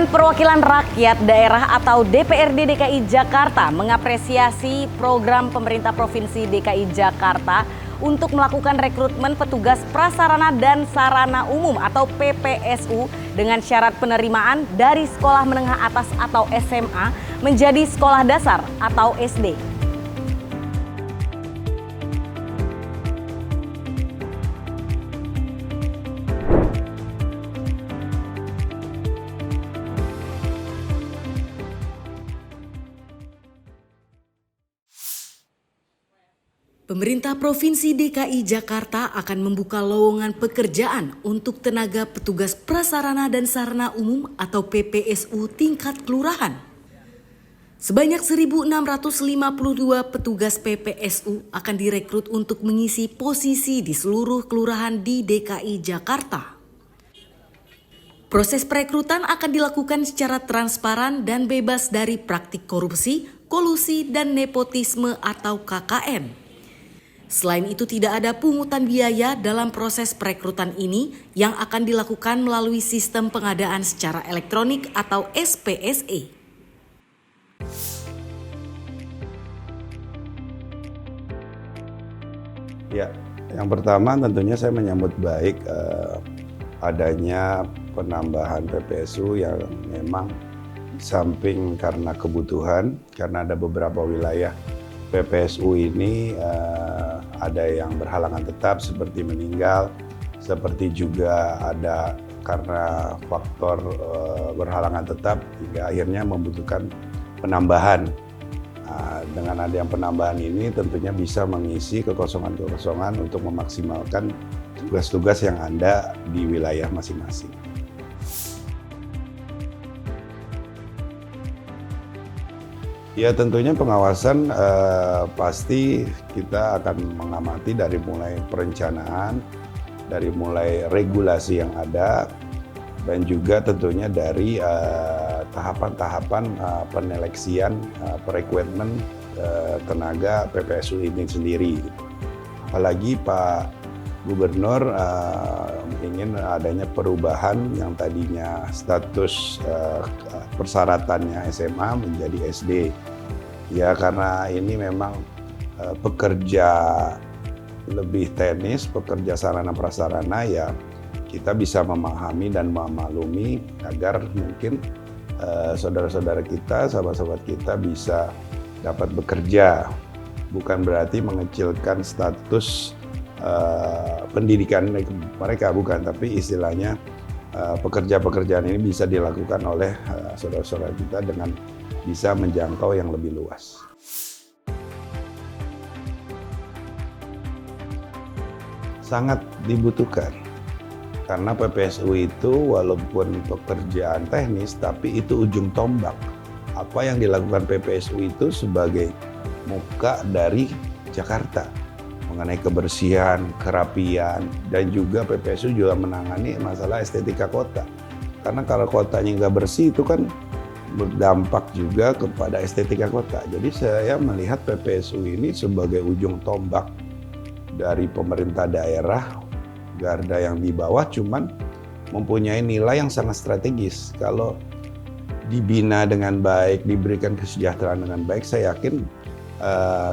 Dewan Perwakilan Rakyat Daerah atau DPRD DKI Jakarta mengapresiasi program pemerintah Provinsi DKI Jakarta untuk melakukan rekrutmen petugas prasarana dan sarana umum atau PPSU dengan syarat penerimaan dari sekolah menengah atas atau SMA menjadi sekolah dasar atau SD. Pemerintah Provinsi DKI Jakarta akan membuka lowongan pekerjaan untuk tenaga petugas prasarana dan sarana umum atau PPSU tingkat kelurahan. Sebanyak 1.652 petugas PPSU akan direkrut untuk mengisi posisi di seluruh kelurahan di DKI Jakarta. Proses perekrutan akan dilakukan secara transparan dan bebas dari praktik korupsi, kolusi, dan nepotisme atau KKN. Selain itu tidak ada pungutan biaya dalam proses perekrutan ini yang akan dilakukan melalui sistem pengadaan secara elektronik atau SPSE. Ya, yang pertama tentunya saya menyambut baik adanya penambahan PPSU yang memang samping karena kebutuhan, karena ada beberapa wilayah PPSU ini ada yang berhalangan tetap seperti meninggal, seperti juga ada karena faktor berhalangan tetap hingga akhirnya membutuhkan penambahan. Dengan ada yang penambahan ini tentunya bisa mengisi kekosongan-kekosongan untuk memaksimalkan tugas-tugas yang ada di wilayah masing-masing. Ya tentunya pengawasan pasti kita akan mengamati dari mulai perencanaan, dari mulai regulasi yang ada, dan juga tentunya dari tahapan-tahapan peneleksian, perekrutmen tenaga PPSU ini sendiri. Apalagi Pak Gubernur ingin adanya perubahan yang tadinya status persyaratannya SMA menjadi SD. Ya karena ini memang pekerja lebih teknis, pekerja sarana prasarana ya kita bisa memahami dan memaklumi agar mungkin saudara-saudara kita, sahabat-sahabat kita bisa dapat bekerja. Bukan berarti mengecilkan status pendidikan mereka, bukan, tapi istilahnya pekerjaan ini bisa dilakukan oleh saudara-saudara kita dengan bisa menjangkau yang lebih luas. Sangat dibutuhkan karena PPSU itu walaupun pekerjaan teknis tapi itu ujung tombak. Apa yang dilakukan PPSU itu sebagai muka dari Jakarta mengenai kebersihan, kerapian, dan juga PPSU juga menangani masalah estetika kota. Karena kalau kotanya nggak bersih itu kan berdampak juga kepada estetika kota. Jadi saya melihat PPSU ini sebagai ujung tombak dari pemerintah daerah, garda yang di bawah cuman mempunyai nilai yang sangat strategis. Kalau dibina dengan baik, diberikan kesejahteraan dengan baik, saya yakin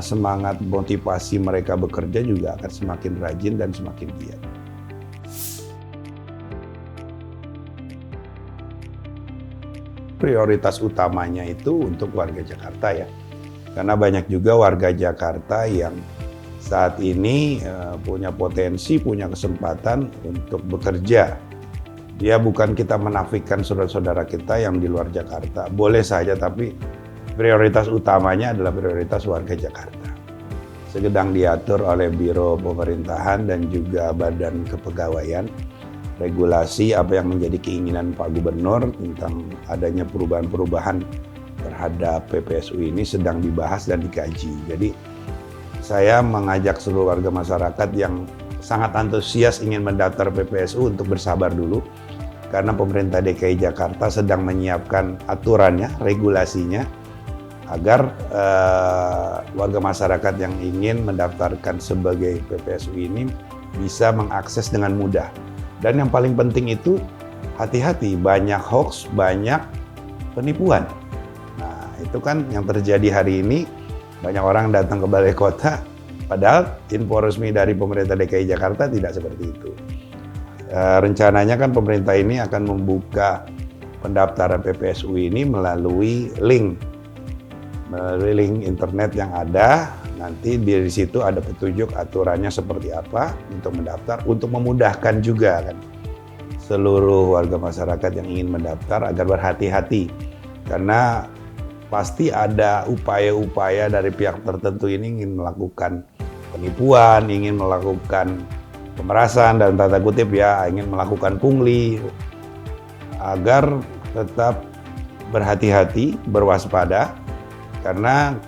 semangat motivasi mereka bekerja juga akan semakin rajin dan semakin giat. Prioritas utamanya itu untuk warga Jakarta ya, karena banyak juga warga Jakarta yang saat ini punya potensi, punya kesempatan untuk bekerja. Dia bukan kita menafikan saudara-saudara kita yang di luar Jakarta, boleh saja, tapi prioritas utamanya adalah prioritas warga Jakarta. Sedang diatur oleh Biro Pemerintahan dan juga Badan Kepegawaian, regulasi apa yang menjadi keinginan Pak Gubernur tentang adanya perubahan-perubahan terhadap PPSU ini sedang dibahas dan dikaji. Jadi saya mengajak seluruh warga masyarakat yang sangat antusias ingin mendaftar PPSU untuk bersabar dulu, karena pemerintah DKI Jakarta sedang menyiapkan aturannya, regulasinya, agar warga masyarakat yang ingin mendaftarkan sebagai PPSU ini bisa mengakses dengan mudah. Dan yang paling penting itu hati-hati, banyak hoax, banyak penipuan. Nah, itu kan yang terjadi hari ini, banyak orang datang ke balai kota, padahal info resmi dari pemerintah DKI Jakarta tidak seperti itu. Rencananya kan pemerintah ini akan membuka pendaftaran PPSU ini melalui link internet yang ada. Nanti di situ ada petunjuk aturannya seperti apa untuk mendaftar, untuk memudahkan juga kan seluruh warga masyarakat yang ingin mendaftar agar berhati-hati, karena pasti ada upaya-upaya dari pihak tertentu ini ingin melakukan penipuan, ingin melakukan pemerasan dan tanda kutip ya, ingin melakukan pungli, agar tetap berhati-hati, berwaspada, karena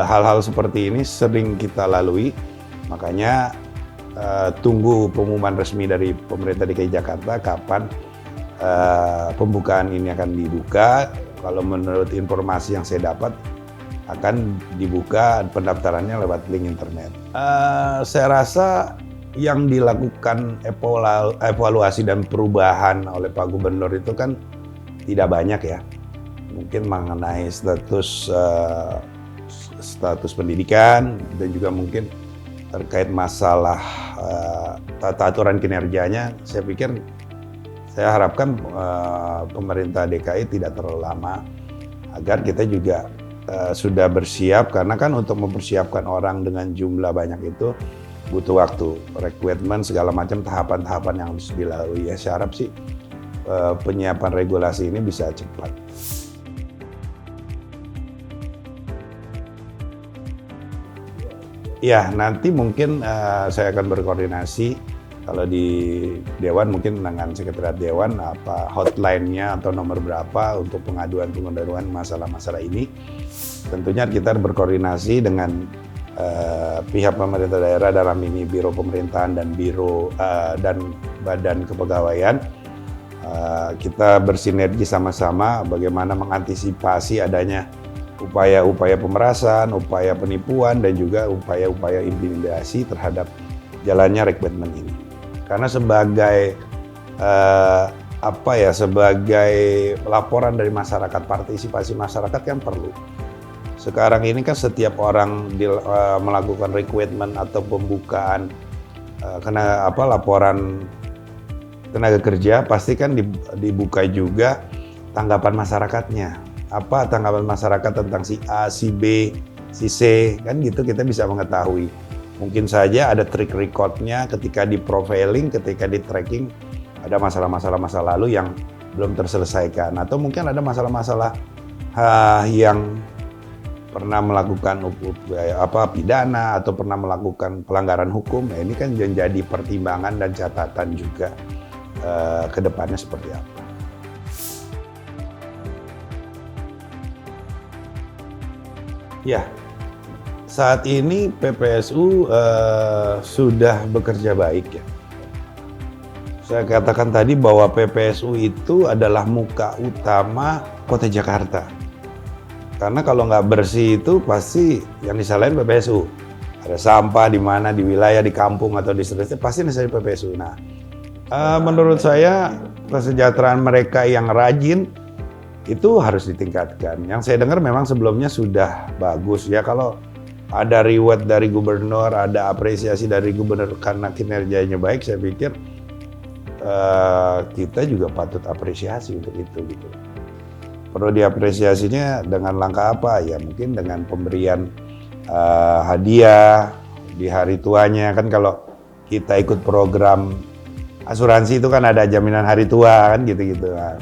hal-hal seperti ini sering kita lalui. Makanya tunggu pengumuman resmi dari pemerintah DKI Jakarta kapan pembukaan ini akan dibuka. Kalau menurut informasi yang saya dapat akan dibuka pendaftarannya lewat link internet. Saya rasa yang dilakukan evaluasi dan perubahan oleh Pak Gubernur itu kan tidak banyak ya. Mungkin mengenai status pendidikan dan juga mungkin terkait masalah tata aturan kinerjanya. Saya harapkan pemerintah DKI tidak terlalu lama, agar kita juga sudah bersiap, karena kan untuk mempersiapkan orang dengan jumlah banyak itu butuh waktu, rekrutmen segala macam tahapan-tahapan yang harus dilalui. Ya, saya harap sih penyiapan regulasi ini bisa cepat. Ya, nanti mungkin saya akan berkoordinasi kalau di Dewan, mungkin dengan Sekretariat Dewan, apa hotline-nya atau nomor berapa untuk pengaduan masalah-masalah ini. Tentunya kita berkoordinasi dengan pihak pemerintah daerah dalam ini Biro Pemerintahan dan Biro dan Badan Kepegawaian. Kita bersinergi sama-sama bagaimana mengantisipasi adanya upaya-upaya pemerasan, upaya penipuan, dan juga upaya-upaya intimidasi terhadap jalannya rekrutmen ini. Karena sebagai sebagai laporan dari masyarakat, partisipasi masyarakat kan perlu. Sekarang ini kan setiap orang melakukan rekrutmen atau pembukaan laporan tenaga kerja, pasti kan dibuka juga tanggapan masyarakatnya. Apa tanggapan masyarakat tentang si A, si B, si C, kan gitu kita bisa mengetahui. Mungkin saja ada track record-nya ketika di profiling, ketika di tracking, ada masalah-masalah masa lalu yang belum terselesaikan. Atau mungkin ada masalah-masalah yang pernah melakukan pidana atau pernah melakukan pelanggaran hukum. Nah, ini kan menjadi pertimbangan dan catatan juga ke depannya seperti apa. Ya, saat ini PPSU sudah bekerja baik ya. Saya katakan tadi bahwa PPSU itu adalah muka utama Kota Jakarta. Karena kalau nggak bersih itu pasti yang disalahin PPSU. Ada sampah di mana, di wilayah, di kampung atau di seterusnya, pasti disalahin PPSU. Nah, menurut saya kesejahteraan mereka yang rajin itu harus ditingkatkan. Yang saya dengar memang sebelumnya sudah bagus ya, kalau ada reward dari gubernur, ada apresiasi dari gubernur karena kinerjanya baik, saya pikir kita juga patut apresiasi untuk itu gitu. Perlu diapresiasinya dengan langkah apa? Ya mungkin dengan pemberian hadiah di hari tuanya. Kan kalau kita ikut program asuransi itu kan ada jaminan hari tua kan gitu-gitu. Nah,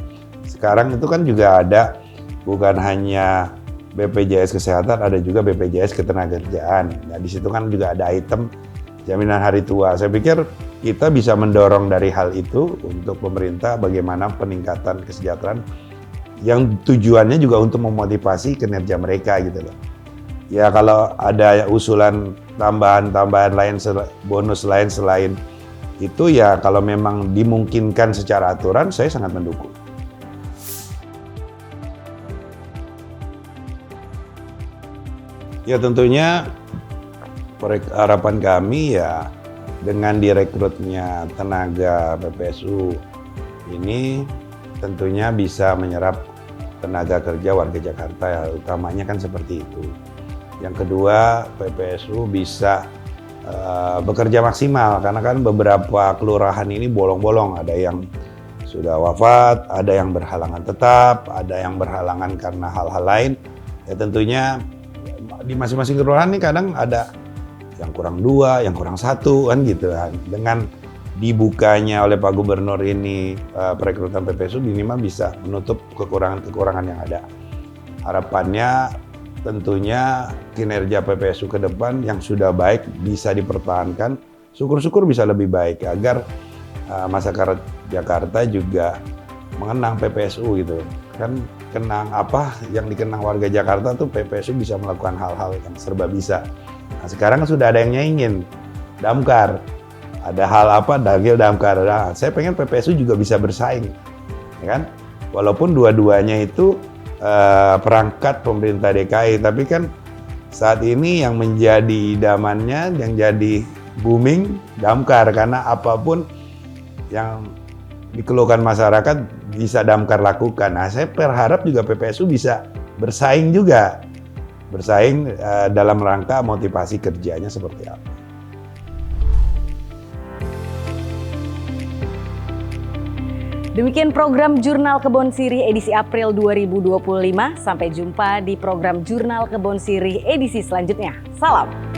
sekarang itu kan juga ada bukan hanya BPJS Kesehatan, ada juga BPJS Ketenagakerjaan. Nah, di situ kan juga ada item jaminan hari tua. Saya pikir kita bisa mendorong dari hal itu untuk pemerintah bagaimana peningkatan kesejahteraan yang tujuannya juga untuk memotivasi kinerja mereka gitu loh. Ya kalau ada usulan tambahan-tambahan lain, bonus lain selain itu ya kalau memang dimungkinkan secara aturan, saya sangat mendukung. Ya tentunya harapan kami ya dengan direkrutnya tenaga PPSU ini tentunya bisa menyerap tenaga kerja warga Jakarta, ya, utamanya kan seperti itu. Yang kedua, PPSU bisa bekerja maksimal karena kan beberapa kelurahan ini bolong-bolong, ada yang sudah wafat, ada yang berhalangan tetap, ada yang berhalangan karena hal-hal lain. Ya tentunya di masing-masing kelurahan ini kadang ada yang kurang 2, yang kurang 1 kan gitu kan. Dengan dibukanya oleh Pak Gubernur ini perekrutan PPSU minimal bisa menutup kekurangan-kekurangan yang ada. Harapannya tentunya kinerja PPSU ke depan yang sudah baik bisa dipertahankan, syukur-syukur bisa lebih baik agar masyarakat Jakarta juga mengenang PPSU gitu. Kan kenang apa yang dikenang warga Jakarta tuh PPSU bisa melakukan hal-hal yang serba bisa. Nah, sekarang sudah ada yang nyaingin, damkar. Ada hal apa, dagil damkar. Nah, saya pengen PPSU juga bisa bersaing, ya kan? Walaupun dua-duanya itu perangkat pemerintah DKI, tapi kan saat ini yang menjadi idamannya, yang jadi booming damkar, karena apapun yang dikeluhkan masyarakat bisa damkar lakukan. Nah, saya berharap juga PPSU bisa bersaing juga, dalam rangka motivasi kerjanya seperti apa. Demikian program Jurnal Kebon Sirih edisi April 2025. Sampai jumpa di program Jurnal Kebon Sirih edisi selanjutnya. Salam.